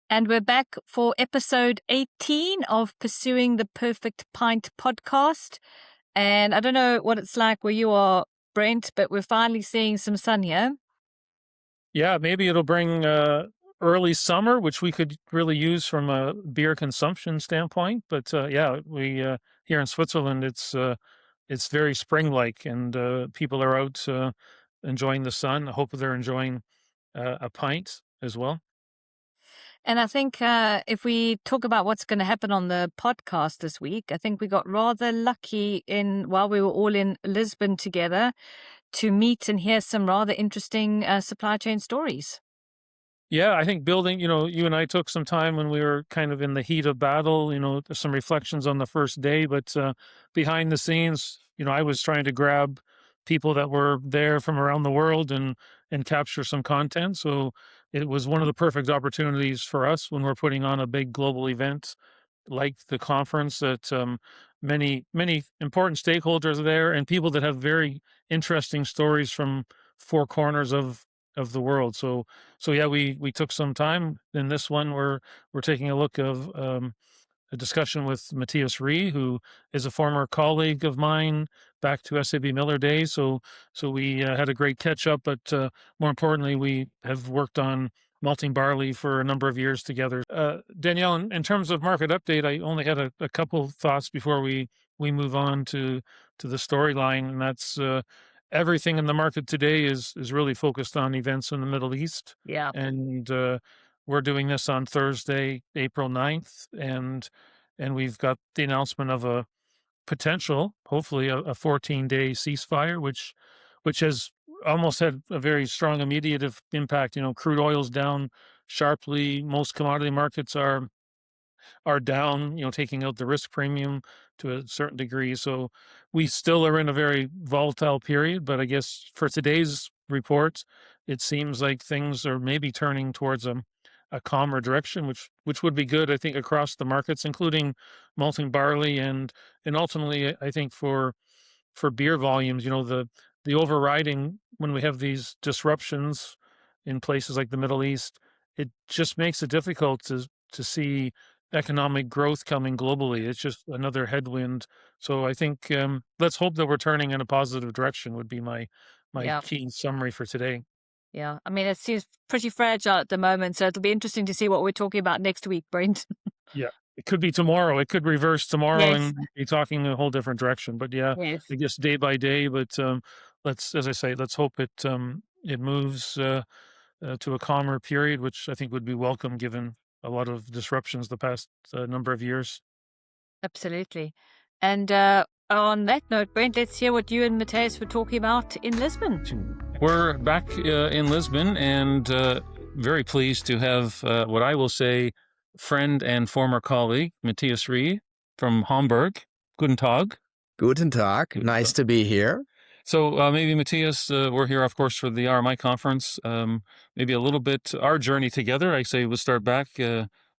And we're back for episode 18 of Pursuing the Perfect Pint podcast. And I don't know what it's like where you are, Brent, but we're finally seeing some sun here. Yeah, maybe it'll bring early summer, which we could really use from a beer consumption standpoint. But yeah, we here in Switzerland, it's very spring-like, and people are out enjoying the sun. I hope they're enjoying a pint as well. And I think if we talk about what's going to happen on the podcast this week, I think we got rather lucky while we were all in Lisbon together to meet and hear some rather interesting supply chain stories. Yeah, I think building, you and I took some time when we were kind of in the heat of battle, some reflections on the first day, but behind the scenes, I was trying to grab people that were there from around the world and capture some content. So it was one of the perfect opportunities for us when we're putting on a big global event like the conference that many important stakeholders are there and people that have very interesting stories from four corners of the world. So yeah, we took some time in this one. We're taking a look of a discussion with Matthias Wree, who is a former colleague of mine back to SAB Miller days. So we had a great catch up, but more importantly, we have worked on malting barley for a number of years together. Danielle, in terms of market update, I only had a couple thoughts before we move on to the storyline, and that's everything in the market today is really focused on events in the Middle East. Yeah. And we're doing this on Thursday, April 9th, and we've got the announcement of a potential, hopefully a 14-day ceasefire, which has almost had a very strong immediate impact. Crude oil's down sharply. Most commodity markets are down, taking out the risk premium to a certain degree. So we still are in a very volatile period, but I guess for today's report, it seems like things are maybe turning towards a calmer direction, which would be good, I think, across the markets, including malting barley and ultimately, I think for beer volumes, the overriding when we have these disruptions in places like the Middle East, it just makes it difficult to see economic growth coming globally. It's just another headwind. So I think let's hope that we're turning in a positive direction would be my Yeah. key summary for today. Yeah. I mean, it seems pretty fragile at the moment, so it'll be interesting to see what we're talking about next week, Brent. Yeah. It could be tomorrow. It could reverse tomorrow Yes. and be talking a whole different direction. But yeah, Yes. I guess day by day. But as I say, let's hope it moves to a calmer period, which I think would be welcome given a lot of disruptions the past number of years. Absolutely. And on that note, Brent, let's hear what you and Matthhias were talking about in Lisbon. We're back in Lisbon and very pleased to have what I will say friend and former colleague, Matthias Wree from Hamburg. Guten Tag. Guten Tag. Nice to be here. So maybe Matthias, we're here, of course, for the RMI conference. Maybe a little bit our journey together. I say we'll start back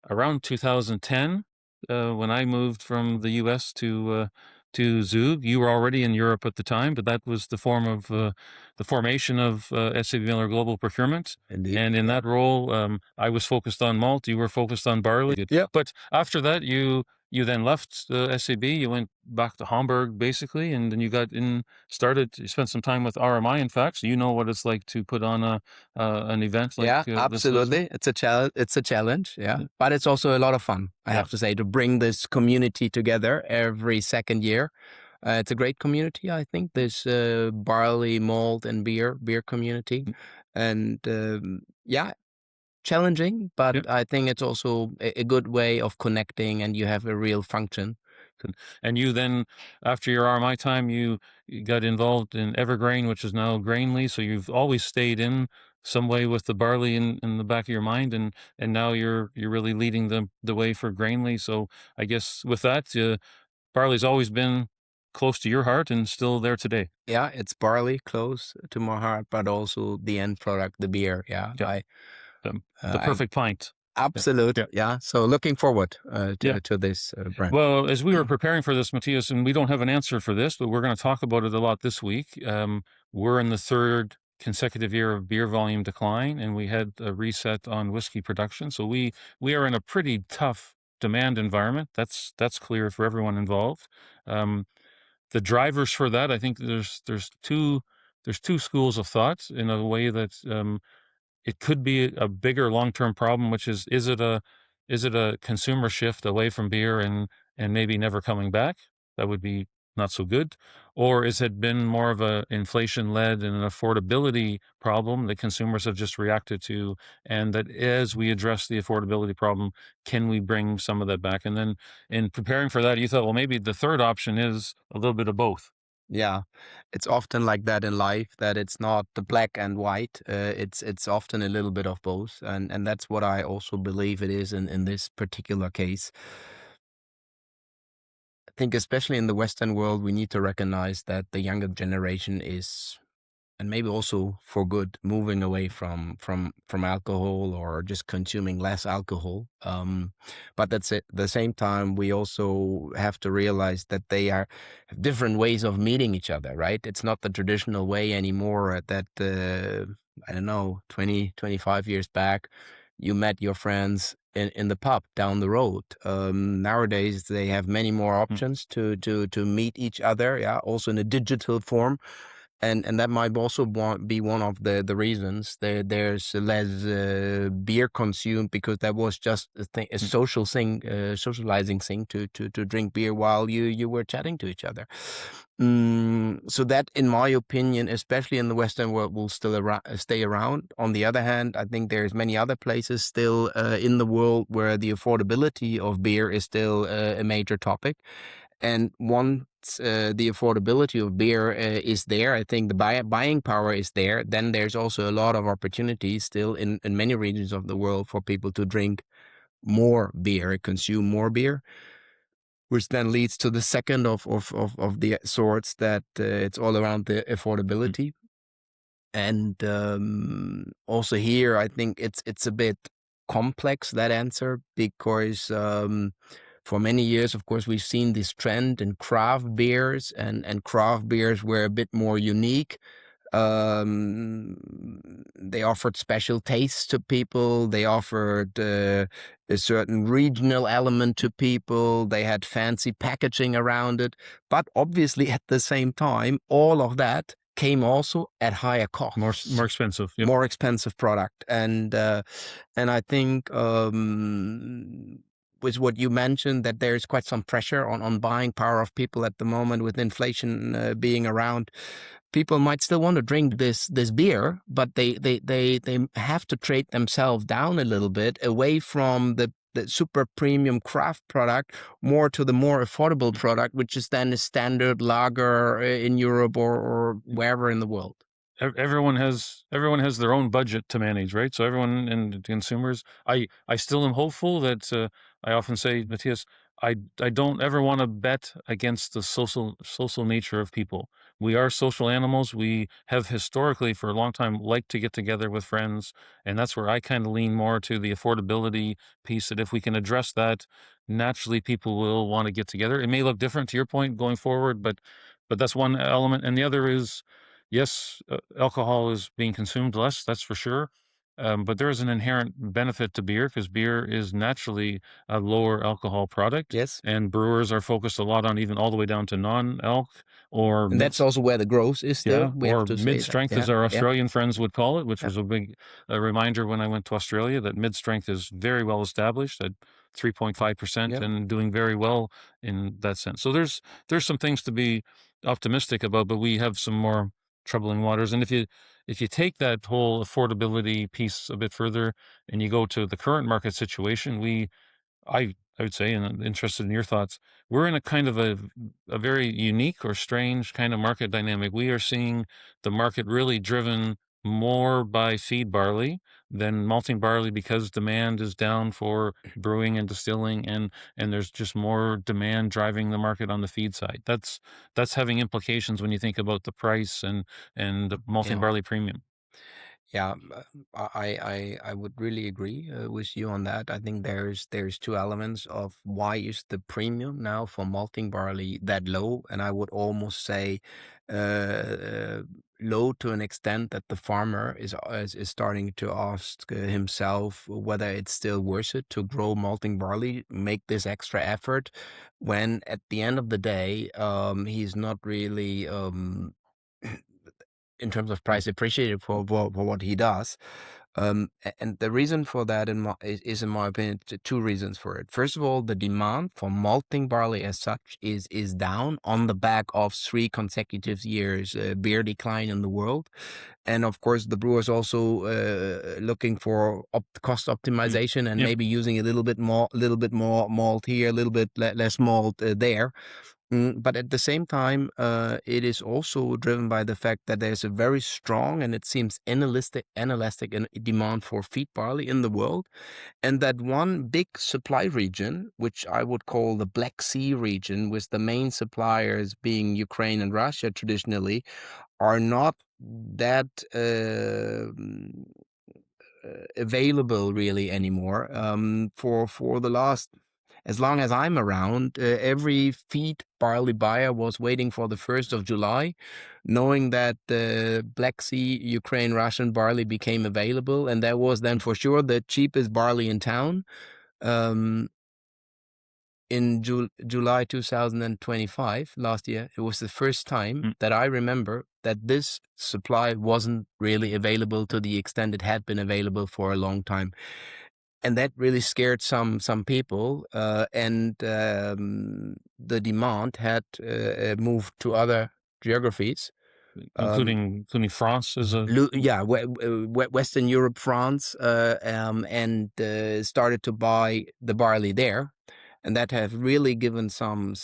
around 2010 when I moved from the U.S. to Zug. You were already in Europe at the time, but that was the formation of SAB Miller Global Procurement. Indeed. And in that role, I was focused on malt. You were focused on barley. Yeah. But after that, you then left SAB. You went back to Hamburg, basically, and then you you spent some time with RMI, in fact, so you know what it's like to put on an event like this. Absolutely. It's a challenge, yeah. But it's also a lot of fun, I have to say, to bring this community together every second year. It's a great community, I think, this barley, malt, and beer community. And challenging, but I think it's also a good way of connecting and you have a real function. And you then, after your RMI time, you got involved in Evergrain, which is now Grainli. So you've always stayed in some way with the barley in the back of your mind, and now you're really leading the way for Grainli. So I guess with that, barley's always been close to your heart and still there today. Yeah, it's barley close to my heart, but also the end product, the beer. Yeah. The perfect pint. Absolutely. Yeah. So looking forward to this, Brent. Well, as we were preparing for this, Matthias, and we don't have an answer for this, but we're going to talk about it a lot this week. We're in the third consecutive year of beer volume decline, and we had a reset on whiskey production. So we are in a pretty tough demand environment. That's clear for everyone involved. The drivers for that, I think there's two schools of thought in a way that it could be a bigger long-term problem, which is it a consumer shift away from beer and maybe never coming back? That would be not so good. Or is it been more of a inflation-led and an affordability problem that consumers have just reacted to, and that as we address the affordability problem, can we bring some of that back? And then in preparing for that, you thought, well, maybe the third option is a little bit of both. Yeah, it's often like that in life, that it's not the black and white. It's often a little bit of both, and that's what I also believe it is in this particular case. I think especially in the Western world, we need to recognize that the younger generation is, and maybe also for good, moving away from alcohol or just consuming less alcohol. But that's at the same time, we also have to realize that they are different ways of meeting each other, right? It's not the traditional way anymore that, I don't know, 20, 25 years back, you met your friends in the pub down the road. Nowadays, they have many more options to meet each other, yeah, also in a digital form. And that might also be one of the reasons there's less beer consumed, because that was just a social thing, socializing thing to drink beer while you were chatting to each other. So that, in my opinion, especially in the Western world, will still stay around. On the other hand, I think there's many other places still in the world where the affordability of beer is still a major topic. And once the affordability of beer is there, I think the buying power is there, then there's also a lot of opportunities still in many regions of the world for people to drink more beer, consume more beer, which then leads to the second of the sorts, that it's all around the affordability. And also here, I think it's a bit complex, that answer, because for many years, of course, we've seen this trend in craft beers, and craft beers were a bit more unique. They offered special tastes to people. They offered a certain regional element to people. They had fancy packaging around it. But obviously, at the same time, all of that came also at higher costs. More expensive. Yep. More expensive product. And I think with what you mentioned, that there's quite some pressure on buying power of people at the moment, with inflation being around. People might still want to drink this beer, but they have to trade themselves down a little bit away from the super premium craft product, more to the more affordable product, which is then a standard lager in Europe or wherever in the world. Everyone has their own budget to manage, right? So everyone and consumers. I still am hopeful that I often say, Matthias, I don't ever want to bet against the social nature of people. We are social animals. We have historically, for a long time, liked to get together with friends, and that's where I kind of lean more to the affordability piece. That if we can address that, naturally people will want to get together. It may look different, to your point, going forward, but that's one element, and the other is, yes, alcohol is being consumed less, that's for sure. But there is an inherent benefit to beer, because beer is naturally a lower alcohol product. Yes. And brewers are focused a lot on even all the way down to non-alc, or And that's also where the growth is still. We or have to say mid-strength, that. as our Australian friends would call it, which Yeah. was a big reminder when I went to Australia, that mid-strength is very well established at 3.5% Yeah. and doing very well in that sense. So there's some things to be optimistic about, but we have some more troubling waters. And if you take that whole affordability piece a bit further and you go to the current market situation, I would say, and I'm interested in your thoughts, we're in a kind of a very unique or strange kind of market dynamic. We are seeing the market really driven more by feed barley than malting barley, because demand is down for brewing and distilling, and there's just more demand driving the market on the feed side. That's having implications when you think about the price and the malting Yeah. barley premium. Yeah, I would really agree with you on that. I think there's two elements of why is the premium now for malting barley that low, and I would almost say low to an extent that the farmer is starting to ask himself whether it's still worth it to grow malting barley, make this extra effort, when at the end of the day he's not really in terms of price appreciated for what he does. And the reason for that is in my opinion, two reasons for it. First of all, the demand for malting barley as such is down on the back of 3 consecutive years beer decline in the world. And of course, the brewers also looking for cost optimization and Yep. maybe using a little bit more malt here, a little bit less malt there. But at the same time, it is also driven by the fact that there's a very strong and it seems inelastic demand for feed barley in the world, and that one big supply region, which I would call the Black Sea region, with the main suppliers being Ukraine and Russia traditionally, are not that available really anymore. For the last, as long as I'm around, every feed barley buyer was waiting for the 1st of July, knowing that the Black Sea, Ukraine, Russian barley became available. And that was then for sure the cheapest barley in town. In July 2025, last year, it was the first time that I remember that this supply wasn't really available to the extent it had been available for a long time. And that really scared some people, and the demand had moved to other geographies, including France as a Western Europe, France, and started to buy the barley there, and that have really given some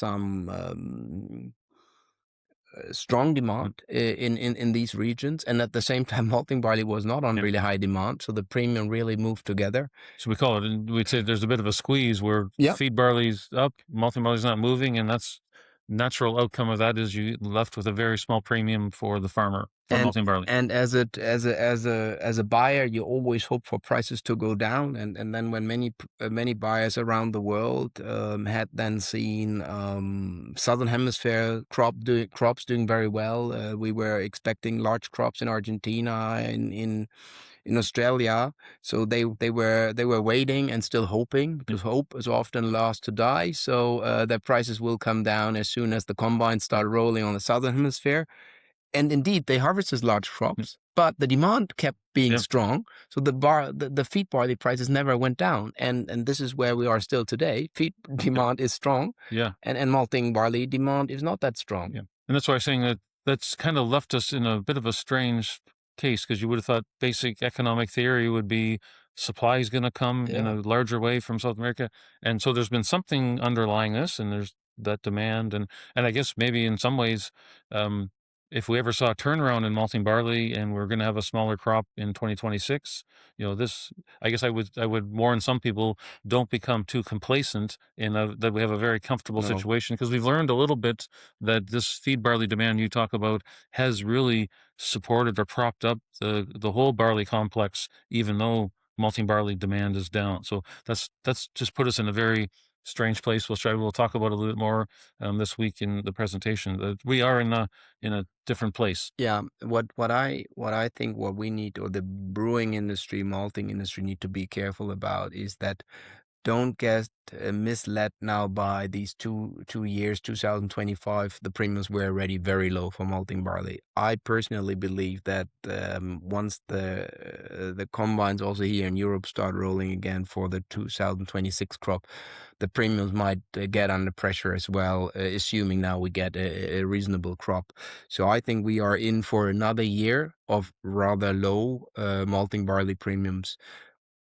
strong demand in these regions. And at the same time, malting barley was not on really high demand, so the premium really moved together. So we call it, we'd say there's a bit of a squeeze where feed barley's up, malting barley's not moving, and that's natural outcome of that is you left with a very small premium for the farmer for malting barley. And as a buyer, you always hope for prices to go down. And then when many buyers around the world had then seen Southern Hemisphere crops doing very well, we were expecting large crops in Argentina, in Australia, so they were waiting and still hoping, because hope is often last to die. So their prices will come down as soon as the combines start rolling on the Southern Hemisphere. And indeed, they harvested large crops, but the demand kept being strong. So the feed barley prices never went down, and this is where we are still today. Feed demand is strong, and malting barley demand is not that strong. And that's why I'm saying that's kind of left us in a bit of a strange case, because you would have thought basic economic theory would be supply is going to come in a larger way from South America, and so there's been something underlying this, and there's that demand, and I guess maybe in some ways. If we ever saw a turnaround in malting barley and we're going to have a smaller crop in 2026, this, I guess I would warn some people, don't become too complacent in that we have a very comfortable situation, because we've learned a little bit that this feed barley demand you talk about has really supported or propped up the whole barley complex, even though malting barley demand is down. So that's just put us in a very strange place. We'll talk about it a little bit more this week in the presentation. That we are in a different place. Yeah, what I think what we need, or the brewing industry, malting industry, need to be careful about is that don't get misled now by these two years. 2025, the premiums were already very low for malting barley. I personally believe that once the combines also here in Europe start rolling again for the 2026 crop, the premiums might get under pressure as well, assuming now we get a reasonable crop. So I think we are in for another year of rather low malting barley premiums.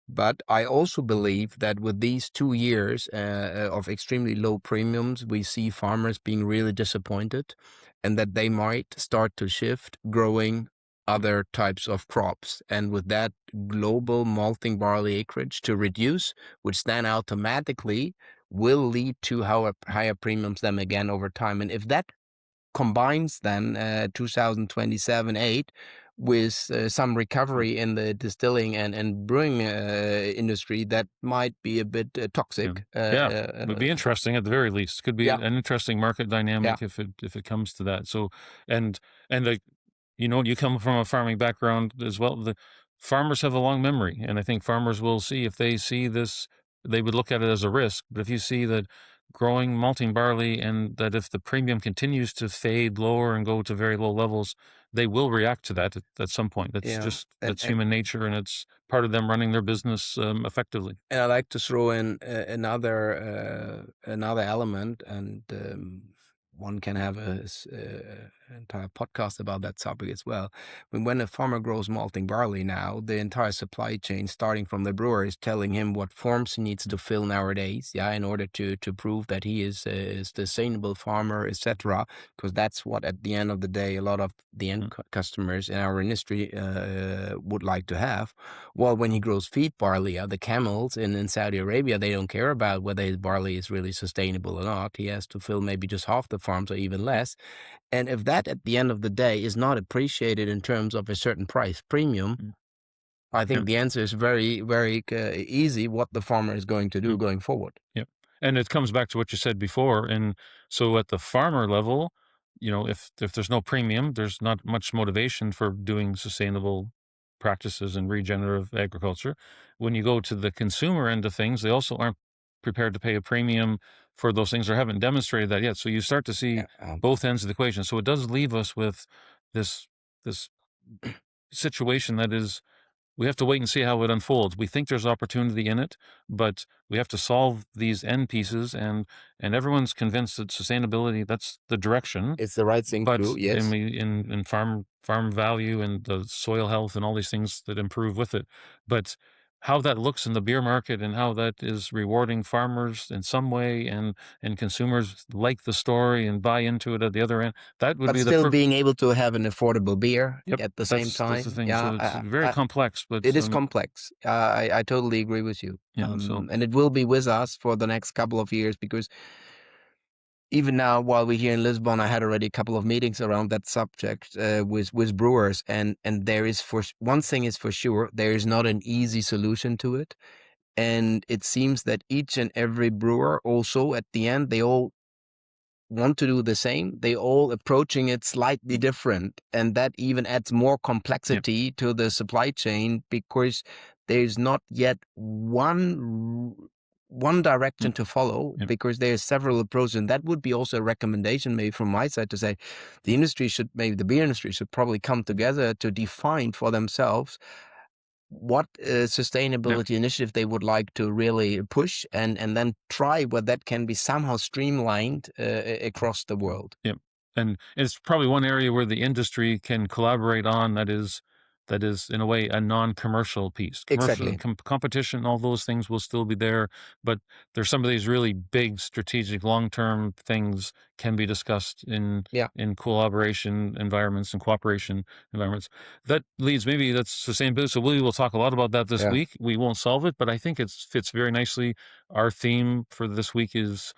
But I also believe that with these 2 years of extremely low premiums, we see farmers being really disappointed, and that they might start to shift growing other types of crops. And with that, global malting barley acreage to reduce, which then automatically will lead to higher premiums them again over time. And if that combines then 2027-8 with some recovery in the distilling and brewing industry, that might be a bit toxic. It would be interesting at the very least. Could be Yeah. an interesting market dynamic if it comes to that. So and like, you come from a farming background as well. The farmers have a long memory, and I think farmers will see if they see this, they would look at it as a risk. But if you see that growing malting barley, and that if the premium continues to fade lower and go to very low levels, they will react to that at some point. That's just that's human nature, and it's part of them running their business effectively. And I like to throw in another element, and one can have an entire podcast about that topic as well. When a farmer grows malting barley now, the entire supply chain, starting from the brewer, is telling him what forms he needs to fill nowadays, in order to prove that he is a sustainable farmer, etc. Because that's what, at the end of the day, a lot of the end customers in our industry would like to have. Well, when he grows feed barley, the camels in Saudi Arabia, they don't care about whether his barley is really sustainable or not. He has to fill maybe just half the farms or even less. And if that, at the end of the day, is not appreciated in terms of a certain price premium, I think the answer is very, very easy, what the farmer is going to do going forward. Yep. And it comes back to what you said before. And so at the farmer level, if there's no premium, there's not much motivation for doing sustainable practices and regenerative agriculture. When you go to the consumer end of things, they also aren't prepared to pay a premium for those things, or haven't demonstrated that yet. So you start to see both ends of the equation. So it does leave us with this situation that is, we have to wait and see how it unfolds. We think there's opportunity in it, but we have to solve these end pieces, and everyone's convinced that sustainability, that's the direction. It's the right thing to do, yes. In farm value and the soil health and all these things that improve with it. But how that looks in the beer market, and how that is rewarding farmers in some way, and consumers like the story and buy into it at the other end, that would be still being able to have an affordable beer at the same time. That's the thing. So it's very complex, but it is complex. I totally agree with you. And it will be with us for the next couple of years, because even now, while we're here in Lisbon, I had already a couple of meetings around that subject with brewers, and there is, for one thing is for sure, there is not an easy solution to it, and it seems that each and every brewer also, at the end, they all want to do the same. They all approaching it slightly different, and that even adds more complexity to the supply chain, because there's not yet one direction to follow, because there's several approaches. And that would be also a recommendation maybe from my side, to say the beer industry should probably come together to define for themselves what sustainability initiative they would like to really push, and then try whether that can be somehow streamlined across the world. Yep. And it's probably one area where the industry can collaborate on, that is in a way a non-commercial piece. Exactly. Competition, all those things will still be there, but there's some of these really big strategic long-term things can be discussed in collaboration environments and cooperation environments. That leads, maybe that's sustainability. So we will talk a lot about that this week. We won't solve it, but I think it fits very nicely. Our theme for this week is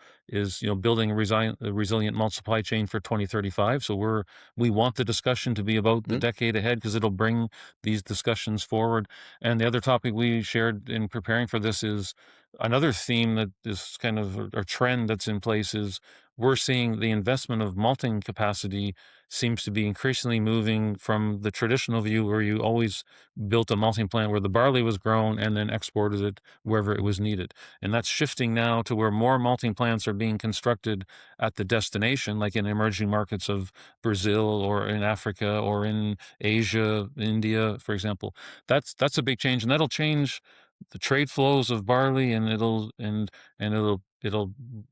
building a resilient malt supply chain for 2035. So we want the discussion to be about the decade ahead, because it'll bring these discussions forward. And the other topic we shared in preparing for this is another theme that is kind of a trend that's in place, is we're seeing the investment of malting capacity seems to be increasingly moving from the traditional view, where you always built a malting plant where the barley was grown and then exported it wherever it was needed. And that's shifting now to where more malting plants are being constructed at the destination, like in emerging markets of Brazil, or in Africa, or in Asia, India, for example. That's a big change, and that'll change the trade flows of barley, and it'll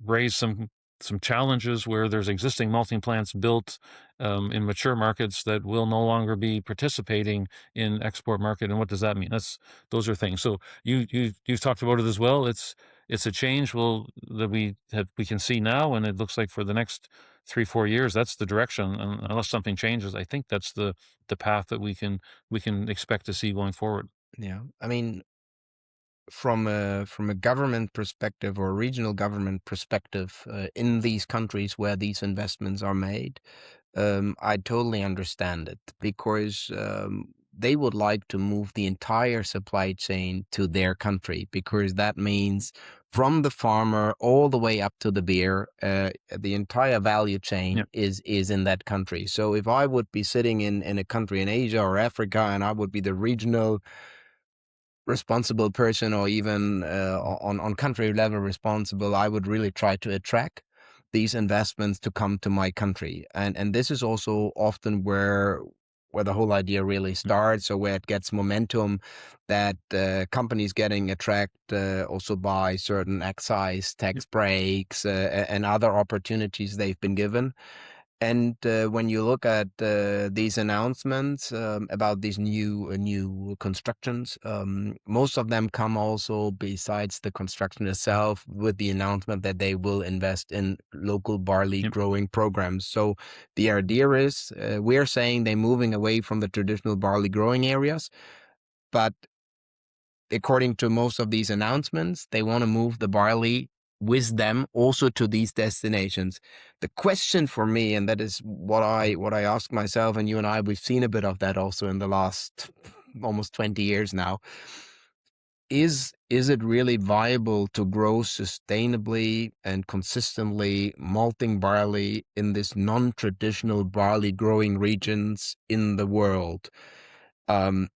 raise some challenges where there's existing malting plants built in mature markets that will no longer be participating in export market. And what does that mean? Those are things. So you've talked about it as well. It's a change that we can see now, and it looks like for the next 3-4 years, that's the direction. And unless something changes, I think that's the path that we can expect to see going forward. Yeah, I mean, from a government perspective, or regional government perspective, in these countries where these investments are made, I totally understand it because they would like to move the entire supply chain to their country because that means from the farmer all the way up to the beer, the entire value chain is in that country. So if I would be sitting in a country in Asia or Africa and I would be the regional responsible person or even on country level responsible, I would really try to attract these investments to come to my country. And this is also often where the whole idea really starts, or where it gets momentum, that companies getting attracted also by certain excise tax breaks and other opportunities they've been given. And when you look at these announcements about these new constructions, most of them come also, besides the construction itself, with the announcement that they will invest in local barley growing programs. So the idea is, we're saying they're moving away from the traditional barley growing areas, but according to most of these announcements, they want to move the barley with them also to these destinations. The question for me, and that is what I ask myself, and you and I, we've seen a bit of that also in the last almost 20 years now, is it really viable to grow sustainably and consistently malting barley in this non-traditional barley growing regions in the world?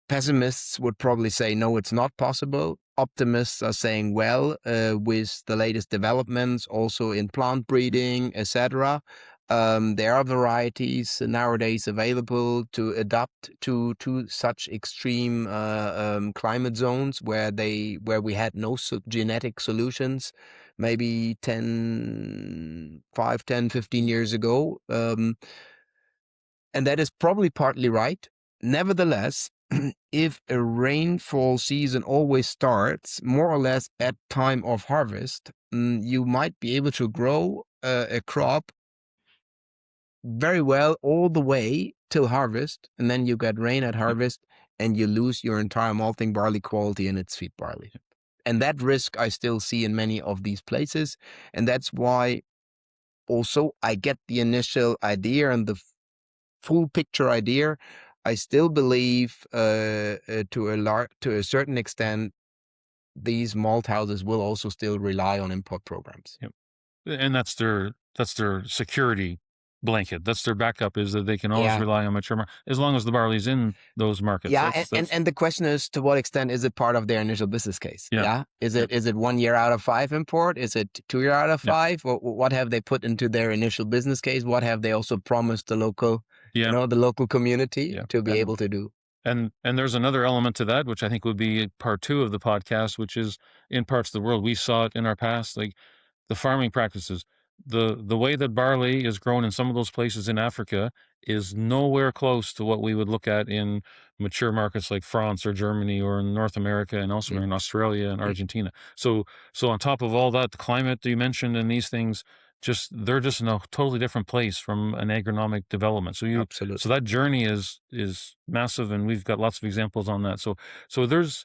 Pessimists would probably say, no, it's not possible. Optimists are saying, well, with the latest developments, also in plant breeding, etc., there are varieties nowadays available to adapt to such extreme climate zones where we had no genetic solutions maybe 15 years ago. And that is probably partly right. Nevertheless, if a rainfall season always starts more or less at time of harvest, you might be able to grow a crop very well all the way till harvest, and then you get rain at harvest and you lose your entire malting barley quality and its sweet barley. And that risk I still see in many of these places, and that's why also I get the initial idea and the full picture idea. I still believe to a certain extent, these malt houses will also still rely on import programs. Yep. And that's their security blanket. That's their backup, is that they can always rely on mature as long as the barley's in those markets. Yeah, and the question is, to what extent is it part of their initial business case? Yeah. Is it 1 year out of 5 import? Is it 2 year out of 5? Or what have they put into their initial business case? What have they also promised the local the local community to be able to do? And there's another element to that, which I think would be part 2 of the podcast, which is in parts of the world, we saw it in our past, like the farming practices. The way that barley is grown in some of those places in Africa is nowhere close to what we would look at in mature markets like France or Germany or in North America and elsewhere in Australia and Argentina. So on top of all that, the climate that you mentioned and these things, they're just in a totally different place from an agronomic development. So Absolutely. So that journey is massive, and we've got lots of examples on that. So there's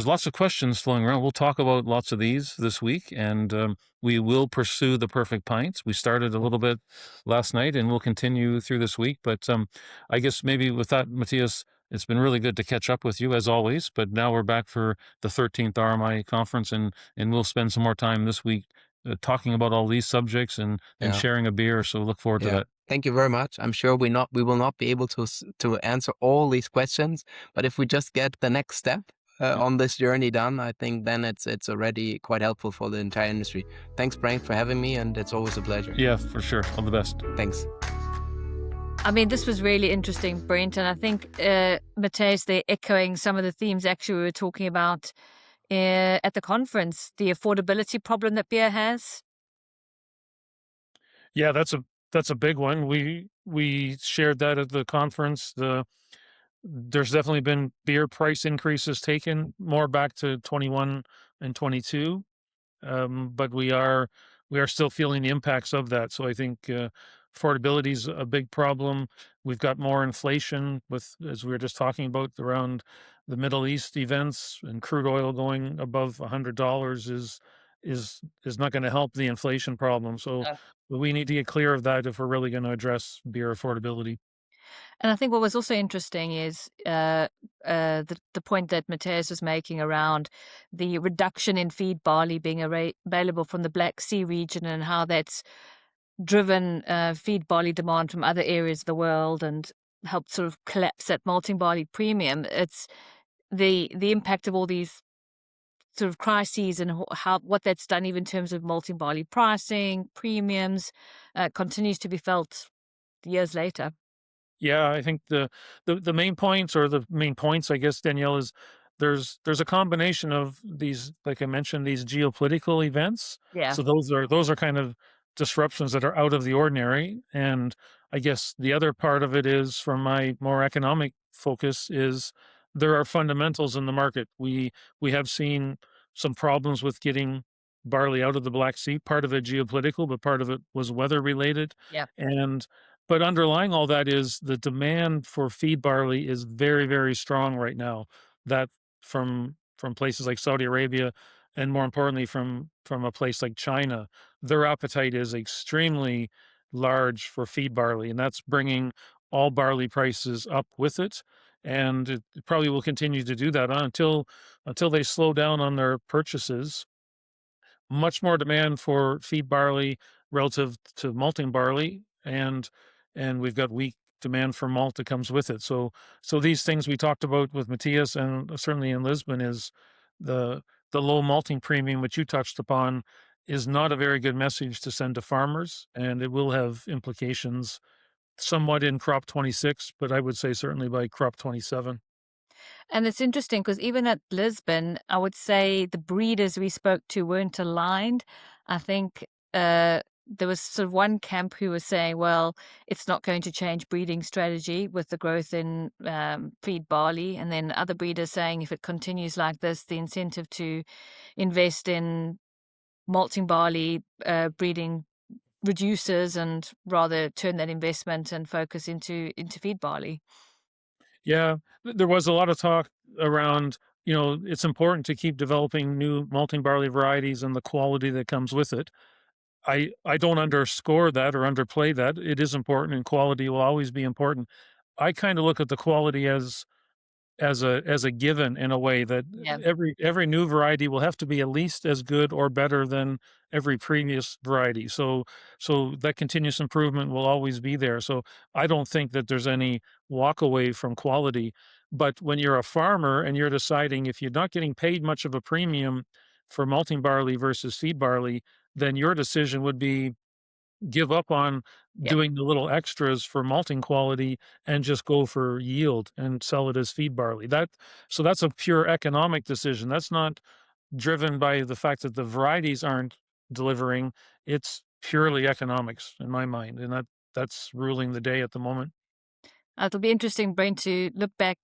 lots of questions flowing around. We'll talk about lots of these this week, and we will pursue the perfect pints. We started a little bit last night, and we'll continue through this week. But I guess maybe with that, Mattias, it's been really good to catch up with you as always. But now we're back for the 13th RMI conference, and we'll spend some more time this week talking about all these subjects and sharing a beer. So look forward to that. Thank you very much. I'm sure we will not be able to answer all these questions, but if we just get the next step on this journey done, I think then it's already quite helpful for the entire industry. Thanks, Brent, for having me, and it's always a pleasure. Yeah, for sure. All the best. Thanks. I mean, this was really interesting, Brent, and I think Matthhias, they're echoing some of the themes actually we were talking about at the conference, the affordability problem that beer has. Yeah, that's a big one. We shared that at the conference. There's definitely been beer price increases taken more back to 21 and 22, but we are still feeling the impacts of that. So I think affordability is a big problem. We've got more inflation as we were just talking about, around the Middle East events, and crude oil going above $100 is not going to help the inflation problem. So we need to get clear of that if we're really going to address beer affordability. And I think what was also interesting is the point that Matthias was making around the reduction in feed barley being available from the Black Sea region, and how that's driven feed barley demand from other areas of the world and helped sort of collapse that malting barley premium. It's the impact of all these sort of crises and what that's done, even in terms of malting barley pricing, premiums, continues to be felt years later. Yeah, I think the main points, or the main points, I guess, Danielle, is there's a combination of these, like I mentioned, these geopolitical events. Yeah. So those are kind of disruptions that are out of the ordinary. And I guess the other part of it is, from my more economic focus, is there are fundamentals in the market. We have seen some problems with getting barley out of the Black Sea. Part of it geopolitical, but part of it was weather related. Yeah. And but underlying all that is the demand for feed barley is very, very strong right now. That from places like Saudi Arabia, and more importantly from a place like China, their appetite is extremely large for feed barley, and that's bringing all barley prices up with it. And it probably will continue to do that until they slow down on their purchases. Much more demand for feed barley relative to malting barley, and we've got weak demand for malt that comes with it. So these things we talked about with Matthias, and certainly in Lisbon, is the low malting premium, which you touched upon, is not a very good message to send to farmers, and it will have implications somewhat in crop 26, but I would say certainly by crop 27. And it's interesting because even at Lisbon, I would say the breeders we spoke to weren't aligned. I think there was sort of one camp who was saying, well, it's not going to change breeding strategy with the growth in feed barley. And then other breeders saying, if it continues like this, the incentive to invest in malting barley breeding reduces, and rather turn that investment and focus into feed barley. Yeah, there was a lot of talk around, it's important to keep developing new malting barley varieties and the quality that comes with it. I don't underscore that or underplay that. It is important, and quality will always be important. I kind of look at the quality as a given, in a way that Yeah. every new variety will have to be at least as good or better than every previous variety. So that continuous improvement will always be there. So I don't think that there's any walk away from quality. But when you're a farmer and you're deciding, if you're not getting paid much of a premium for malting barley versus feed barley, then your decision would be give up on Yeah. doing the little extras for malting quality and just go for yield and sell it as feed barley. So that's a pure economic decision. That's not driven by the fact that the varieties aren't delivering. It's purely economics in my mind, and that's ruling the day at the moment. It'll be interesting, Brent, to look back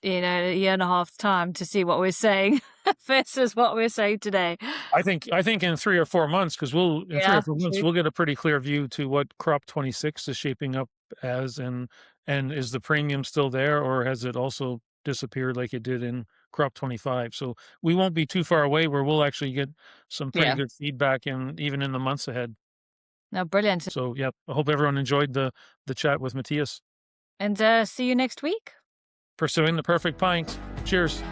in a year and a half's time to see what we're saying versus what we're saying today. I think in 3 or 4 months, because in 3 Yeah, or 4 months true. we'll get a pretty clear view to what crop 26 is shaping up as, and is the premium still there, or has it also disappeared like it did in crop 25? So we won't be too far away where we'll actually get some pretty Yeah. good feedback even in the months ahead. No, brilliant. So yeah, I hope everyone enjoyed the chat with Matthias. And see you next week. Pursuing the perfect pint. Cheers.